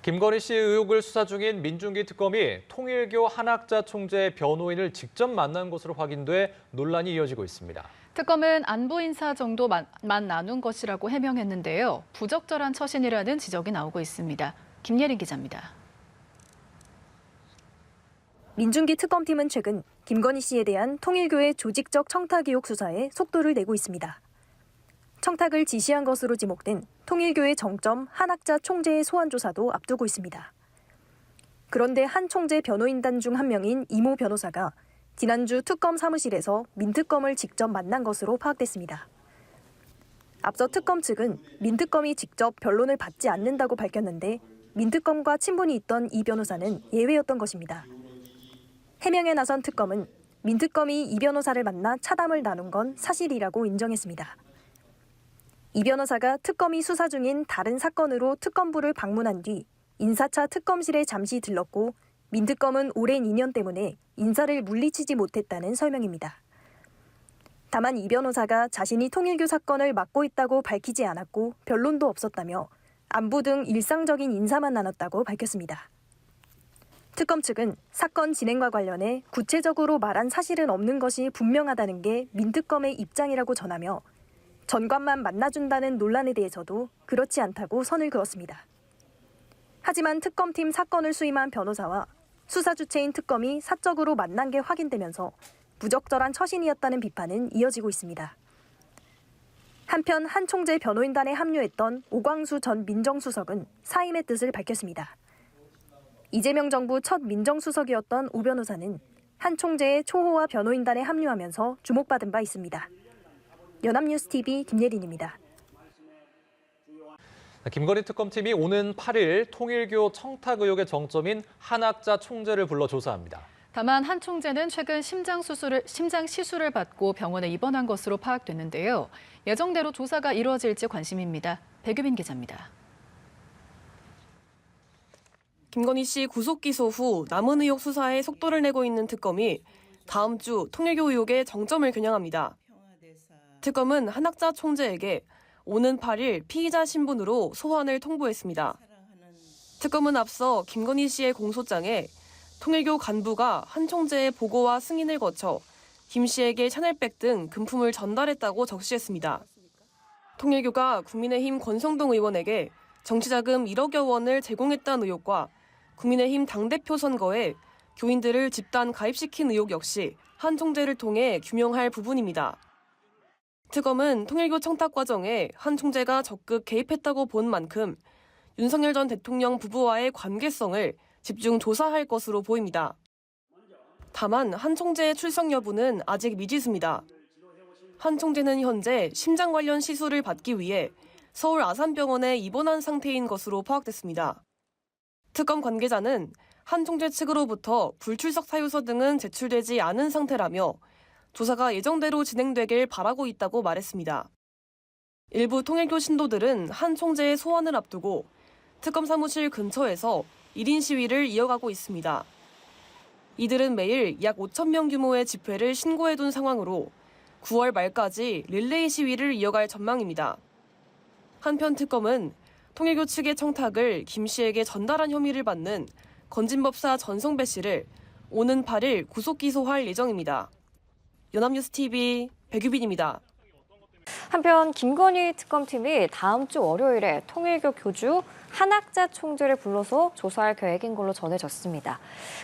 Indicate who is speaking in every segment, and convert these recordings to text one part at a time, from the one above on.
Speaker 1: 김건희 씨 의혹을 수사 중인 민중기 특검이 통일교 한학자 총재 변호인을 직접 만난 것으로 확인돼 논란이 이어지고 있습니다.
Speaker 2: 특검은 안부 인사 정도만 나눈 것이라고 해명했는데요. 부적절한 처신이라는 지적이 나오고 있습니다. 김예린 기자입니다.
Speaker 3: 민중기 특검팀은 최근 김건희 씨에 대한 통일교의 조직적 청탁 의혹 수사에 속도를 내고 있습니다. 청탁을 지시한 것으로 지목된 통일교의 정점 한학자 총재의 소환 조사도 앞두고 있습니다. 그런데 한 총재 변호인단 중 한 명인 이모 변호사가 지난주 특검 사무실에서 민특검을 직접 만난 것으로 파악됐습니다. 앞서 특검 측은 민특검이 직접 변론을 받지 않는다고 밝혔는데 민특검과 친분이 있던 이 변호사는 예외였던 것입니다. 해명에 나선 특검은 민특검이 이 변호사를 만나 차담을 나눈 건 사실이라고 인정했습니다. 이 변호사가 특검이 수사 중인 다른 사건으로 특검부를 방문한 뒤 인사차 특검실에 잠시 들렀고 민특검은 오랜 인연 때문에 인사를 물리치지 못했다는 설명입니다. 다만 이 변호사가 자신이 통일교 사건을 맡고 있다고 밝히지 않았고 변론도 없었다며 안부 등 일상적인 인사만 나눴다고 밝혔습니다. 특검 측은 사건 진행과 관련해 구체적으로 말한 사실은 없는 것이 분명하다는 게 민특검의 입장이라고 전하며 전관만 만나준다는 논란에 대해서도 그렇지 않다고 선을 그었습니다. 하지만 특검팀 사건을 수임한 변호사와 수사 주체인 특검이 사적으로 만난 게 확인되면서 부적절한 처신이었다는 비판은 이어지고 있습니다. 한편 한 총재 변호인단에 합류했던 오광수 전 민정수석은 사임의 뜻을 밝혔습니다. 이재명 정부 첫 민정수석이었던 오 변호사는 한 총재의 초호화 변호인단에 합류하면서 주목받은 바 있습니다. 연합뉴스TV 김예린입니다.
Speaker 1: 김건희 특검팀이 오는 8일 통일교 청탁 의혹의 정점인 한학자 총재를 불러 조사합니다.
Speaker 2: 다만 한 총재는 최근 심장 시술을 받고 병원에 입원한 것으로 파악됐는데요. 예정대로 조사가 이루어질지 관심입니다. 백유빈 기자입니다.
Speaker 4: 김건희 씨 구속 기소 후 남은 의혹 수사에 속도를 내고 있는 특검이 다음 주 통일교 의혹의 정점을 겨냥합니다. 특검은 한학자 총재에게 오는 8일 피의자 신분으로 소환을 통보했습니다. 특검은 앞서 김건희 씨의 공소장에 통일교 간부가 한 총재의 보고와 승인을 거쳐 김 씨에게 샤넬백 등 금품을 전달했다고 적시했습니다. 통일교가 국민의힘 권성동 의원에게 정치자금 1억여 원을 제공했다는 의혹과 국민의힘 당대표 선거에 교인들을 집단 가입시킨 의혹 역시 한 총재를 통해 규명할 부분입니다. 특검은 통일교 청탁 과정에 한 총재가 적극 개입했다고 본 만큼 윤석열 전 대통령 부부와의 관계성을 집중 조사할 것으로 보입니다. 다만 한 총재의 출석 여부는 아직 미지수입니다. 한 총재는 현재 심장 관련 시술을 받기 위해 서울 아산병원에 입원한 상태인 것으로 파악됐습니다. 특검 관계자는 한 총재 측으로부터 불출석 사유서 등은 제출되지 않은 상태라며 조사가 예정대로 진행되길 바라고 있다고 말했습니다. 일부 통일교 신도들은 한 총재의 소환을 앞두고 특검 사무실 근처에서 1인 시위를 이어가고 있습니다. 이들은 매일 약 5천 명 규모의 집회를 신고해둔 상황으로 9월 말까지 릴레이 시위를 이어갈 전망입니다. 한편 특검은 통일교 측의 청탁을 김 씨에게 전달한 혐의를 받는 건진법사 전성배 씨를 오는 8일 구속 기소할 예정입니다. 연합뉴스TV 백유빈입니다.
Speaker 5: 한편 김건희 특검팀이 다음 주 월요일에 통일교 교주 한학자 총재를 불러서 조사할 계획인 걸로 전해졌습니다.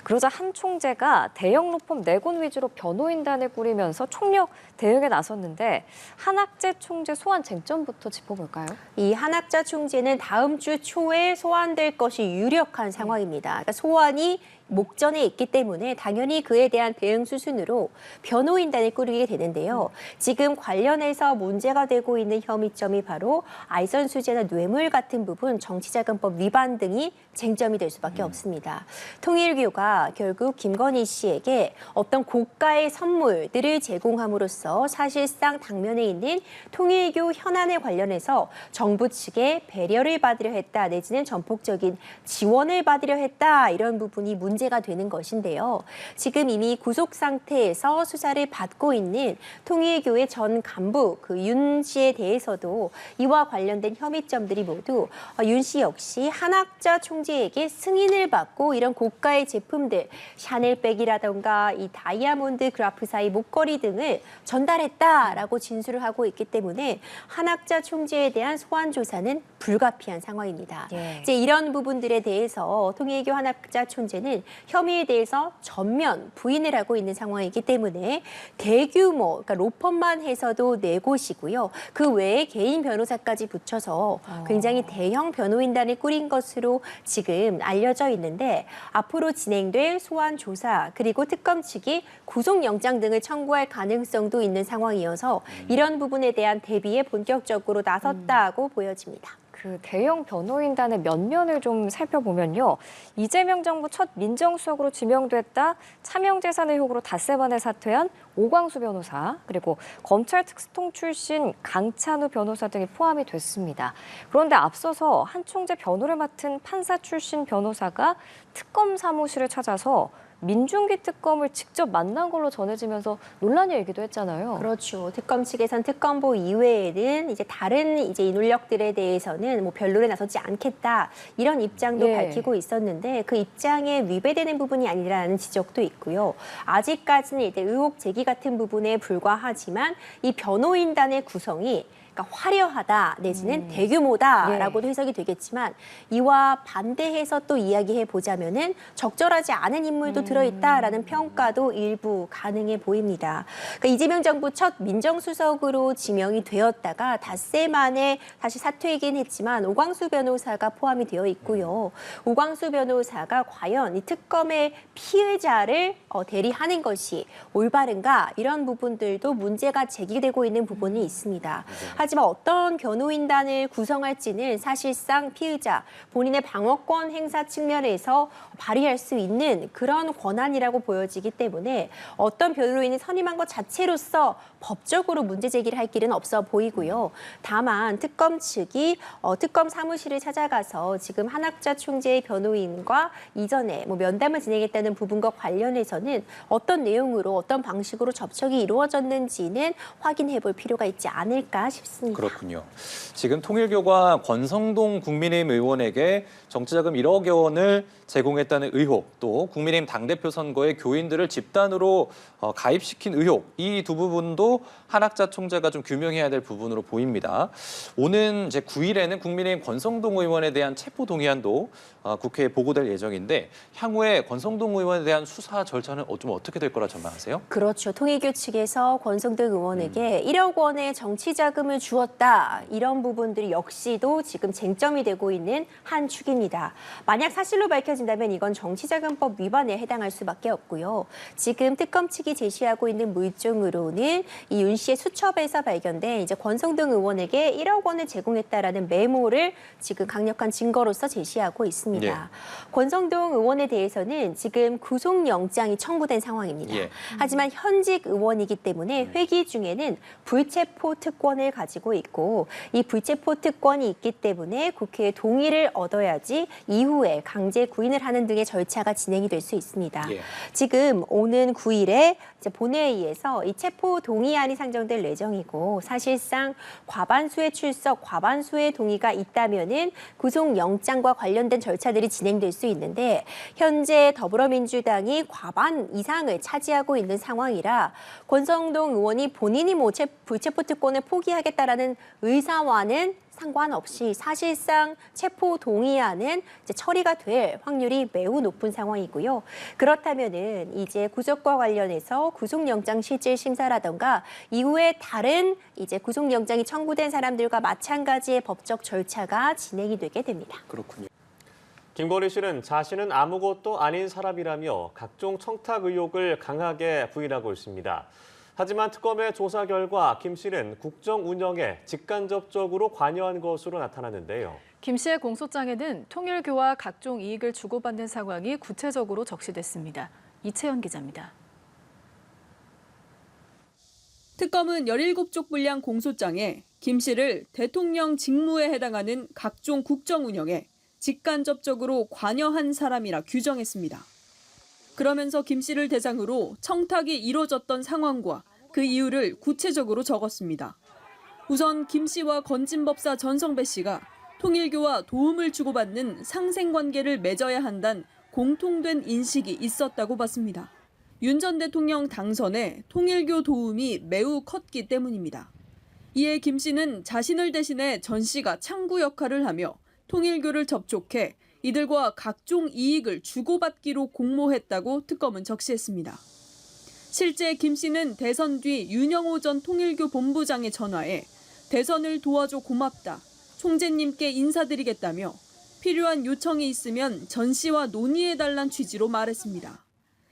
Speaker 5: 그러자 한 총재가 대형 로펌 4곳 위주로 변호인단을 꾸리면서 총력 대응에 나섰는데 한학재 총재 소환 쟁점부터 짚어볼까요?
Speaker 6: 이 한학자 총재는 다음 주 초에 소환될 것이 유력한 상황입니다. 그러니까 소환이 목전에 있기 때문에 당연히 그에 대한 대응 수순으로 변호인단을 꾸리게 되는데요. 지금 관련해서 문제가 되고 있는 혐의점이 바로 알선 수재나 뇌물 같은 부분, 정치자금법 위반 등이 쟁점이 될 수밖에 없습니다. 통일교가 결국 김건희 씨에게 어떤 고가의 선물들을 제공함으로써 사실상 당면에 있는 통일교 현안에 관련해서 정부 측의 배려를 받으려 했다, 내지는 전폭적인 지원을 받으려 했다, 이런 부분이 문제가 되는 것인데요. 지금 이미 구속 상태에서 수사를 받고 있는 통일교의 전 간부 윤 윤 씨에 대해서도 이와 관련된 혐의점들이 모두 윤 씨 역시 한학자 총재에게 승인을 받고 이런 고가의 제품들, 샤넬백이라던가 이 다이아몬드 그라프사의 목걸이 등을 전달했다라고 진술을 하고 있기 때문에 한학자 총재에 대한 소환 조사는 불가피한 상황입니다.
Speaker 5: 예.
Speaker 6: 이제 이런 부분들에 대해서 통일교 한학자 총재는 혐의에 대해서 전면 부인을 하고 있는 상황이기 때문에 대규모, 그러니까 로펌만 해서도 4곳이고요. 그 외에 개인 변호사까지 붙여서 굉장히 대형 변호인단을 꾸린 것으로 지금 알려져 있는데 앞으로 진행될 소환 조사 그리고 특검 측이 구속영장 등을 청구할 가능성도 있는 상황이어서 이런 부분에 대한 대비에 본격적으로 나섰다고 보여집니다.
Speaker 5: 그 대형 변호인단의 면면을 좀 살펴보면요. 이재명 정부 첫 민정수석으로 지명됐다 차명재산 의혹으로 닷새만에 사퇴한 오광수 변호사, 그리고 검찰 특수통 출신 강찬우 변호사 등이 포함이 됐습니다. 그런데 앞서서 한 총재 변호를 맡은 판사 출신 변호사가 특검 사무실을 찾아서 민중기 특검을 직접 만난 걸로 전해지면서 논란이 일기도 했잖아요.
Speaker 6: 그렇죠. 특검 측에선 특검보 이외에는 이제 다른 이제 이 논력들에 대해서는 뭐 변론에 나서지 않겠다 이런 입장도
Speaker 5: 예.
Speaker 6: 밝히고 있었는데 그 입장에 위배되는 부분이 아니라는 지적도 있고요. 아직까지는 이제 의혹 제기 같은 부분에 불과하지만 이 변호인단의 구성이 그러니까 화려하다 내지는 대규모다라고도 해석이 되겠지만 이와 반대해서 또 이야기해 보자면은 적절하지 않은 인물도 들어있다라는 평가도 일부 가능해 보입니다. 그러니까 이재명 정부 첫 민정수석으로 지명이 되었다가 닷새 만에 다시 사퇴이긴 했지만 오광수 변호사가 포함이 되어 있고요. 오광수 변호사가 과연 이 특검의 피의자를 대리하는 것이 올바른가 이런 부분들도 문제가 제기되고 있는 부분이 있습니다. 하지만 어떤 변호인단을 구성할지는 사실상 피의자 본인의 방어권 행사 측면에서 발휘할 수 있는 그런 권한이라고 보여지기 때문에 어떤 변호인을 선임한 것 자체로서 법적으로 문제 제기를 할 길은 없어 보이고요. 다만 특검 측이 특검 사무실을 찾아가서 지금 한학자 총재의 변호인과 이전에 뭐 면담을 진행했다는 부분과 관련해서는 어떤 내용으로 어떤 방식으로 접촉이 이루어졌는지는 확인해 볼 필요가 있지 않을까 싶습니다.
Speaker 1: 그렇군요. 지금 통일교가 권성동 국민의힘 의원에게 정치자금 1억여 원을 제공했다는 의혹, 또 국민의힘 당대표 선거에 교인들을 집단으로 가입시킨 의혹, 이 두 부분도 한학자 총재가 좀 규명해야 될 부분으로 보입니다. 오는 이제 9일에는 국민의힘 권성동 의원에 대한 체포 동의안도 국회에 보고될 예정인데 향후에 권성동 의원에 대한 수사 절차는 좀 어떻게 될 거라 전망하세요?
Speaker 6: 그렇죠. 통일교 측에서 권성동 의원에게 1억 원의 정치 자금을 주었다. 이런 부분들이 역시도 지금 쟁점이 되고 있는 한 축입니다. 만약 사실로 밝혀진다면 이건 정치자금법 위반에 해당할 수밖에 없고요. 지금 특검 측이 제시하고 있는 물증으로는 이 윤 씨의 수첩에서 발견된 이제 권성동 의원에게 1억 원을 제공했다라는 메모를 지금 강력한 증거로서 제시하고 있습니다.
Speaker 1: 예.
Speaker 6: 권성동 의원에 대해서는 지금 구속영장이 청구된 상황입니다.
Speaker 1: 예.
Speaker 6: 하지만 현직 의원이기 때문에 회기 중에는 불체포 특권을 가지고 있고 이 불체포 특권이 있기 때문에 국회의 동의를 얻어야지 이후에 강제 구인을 하는 등의 절차가 진행이 될 수 있습니다.
Speaker 1: 예.
Speaker 6: 지금 오는 9일에 이제 본회의에서 이 체포 동의안이 상정될 예정이고 사실상 과반수의 출석, 과반수의 동의가 있다면은 구속영장과 관련된 절차들이 진행될 수 있는데 현재 더불어민주당이 과반 이상을 차지하고 있는 상황이라 권성동 의원이 본인이 뭐 불체포 특권을 포기하겠다라는 의사와는 상관없이 사실상 체포 동의안은 이제 처리가 될 확률이 매우 높은 상황이고요. 그렇다면은 이제 구속과 관련해서 구속영장 실질 심사라던가 이후에 다른 이제 구속영장이 청구된 사람들과 마찬가지의 법적 절차가 진행이 되게 됩니다.
Speaker 1: 그렇군요.
Speaker 7: 김건희 씨는 자신은 아무것도 아닌 사람이라며 각종 청탁 의혹을 강하게 부인하고 있습니다. 하지만 특검의 조사 결과 김 씨는 국정 운영에 직간접적으로 관여한 것으로 나타났는데요.
Speaker 2: 김 씨의 공소장에는 통일교와 각종 이익을 주고받는 상황이 구체적으로 적시됐습니다. 이채연 기자입니다.
Speaker 8: 특검은 17쪽 분량 공소장에 김 씨를 대통령 직무에 해당하는 각종 국정 운영에 직간접적으로 관여한 사람이라 규정했습니다. 그러면서 김 씨를 대상으로 청탁이 이뤄졌던 상황과 그 이유를 구체적으로 적었습니다. 우선 김 씨와 건진법사 전성배 씨가 통일교와 도움을 주고받는 상생관계를 맺어야 한다는 공통된 인식이 있었다고 봤습니다. 윤 전 대통령 당선에 통일교 도움이 매우 컸기 때문입니다. 이에 김 씨는 자신을 대신해 전 씨가 창구 역할을 하며 통일교를 접촉해 이들과 각종 이익을 주고받기로 공모했다고 특검은 적시했습니다. 실제 김 씨는 대선 뒤 윤영호 전 통일교 본부장의 전화에 대선을 도와줘 고맙다, 총재님께 인사드리겠다며 필요한 요청이 있으면 전 씨와 논의해달란 취지로 말했습니다.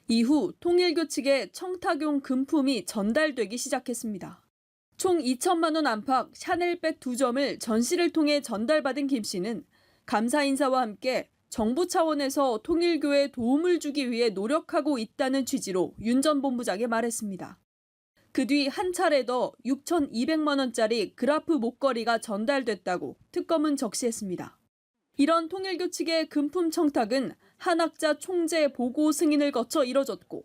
Speaker 8: 이후 통일교 측에 청탁용 금품이 전달되기 시작했습니다. 총 2천만 원 안팎 샤넬백 2점을 전 씨를 통해 전달받은 김 씨는 감사 인사와 함께 정부 차원에서 통일교에 도움을 주기 위해 노력하고 있다는 취지로 윤 전 본부장에 말했습니다. 그 뒤 한 차례 더 6,200만 원짜리 그라프 목걸이가 전달됐다고 특검은 적시했습니다. 이런 통일교 측의 금품 청탁은 한학자 총재 보고 승인을 거쳐 이뤄졌고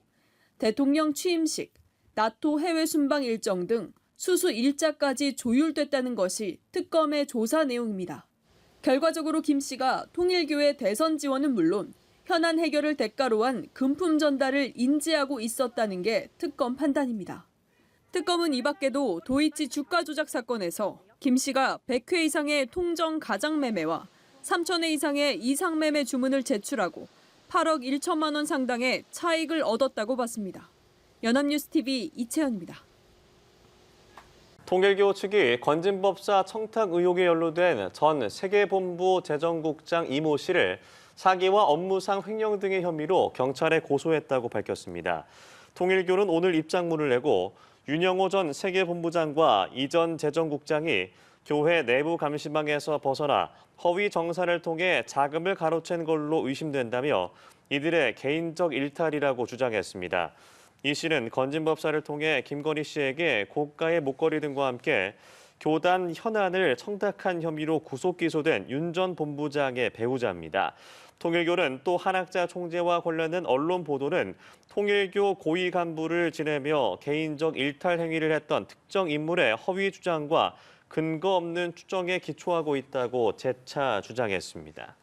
Speaker 8: 대통령 취임식, 나토 해외 순방 일정 등 수수 일자까지 조율됐다는 것이 특검의 조사 내용입니다. 결과적으로 김 씨가 통일교의 대선 지원은 물론 현안 해결을 대가로 한 금품 전달을 인지하고 있었다는 게 특검 판단입니다. 특검은 이 밖에도 도이치 주가 조작 사건에서 김 씨가 100회 이상의 통정 가장 매매와 3,000회 이상의 이상 매매 주문을 제출하고 8억 1천만 원 상당의 차익을 얻었다고 봤습니다. 연합뉴스TV 이채연입니다.
Speaker 7: 통일교 측이 건진법사 청탁 의혹에 연루된 전 세계본부 재정국장 이모 씨를 사기와 업무상 횡령 등의 혐의로 경찰에 고소했다고 밝혔습니다. 통일교는 오늘 입장문을 내고 윤영호 전 세계본부장과 이 전 재정국장이 교회 내부 감시망에서 벗어나 허위 정산을 통해 자금을 가로챈 걸로 의심된다며 이들의 개인적 일탈이라고 주장했습니다. 이 씨는 건진법사를 통해 김건희 씨에게 고가의 목걸이 등과 함께 교단 현안을 청탁한 혐의로 구속 기소된 윤 전 본부장의 배우자입니다. 통일교는 또 한학자 총재와 관련된 언론 보도는 통일교 고위 간부를 지내며 개인적 일탈 행위를 했던 특정 인물의 허위 주장과 근거 없는 추정에 기초하고 있다고 재차 주장했습니다.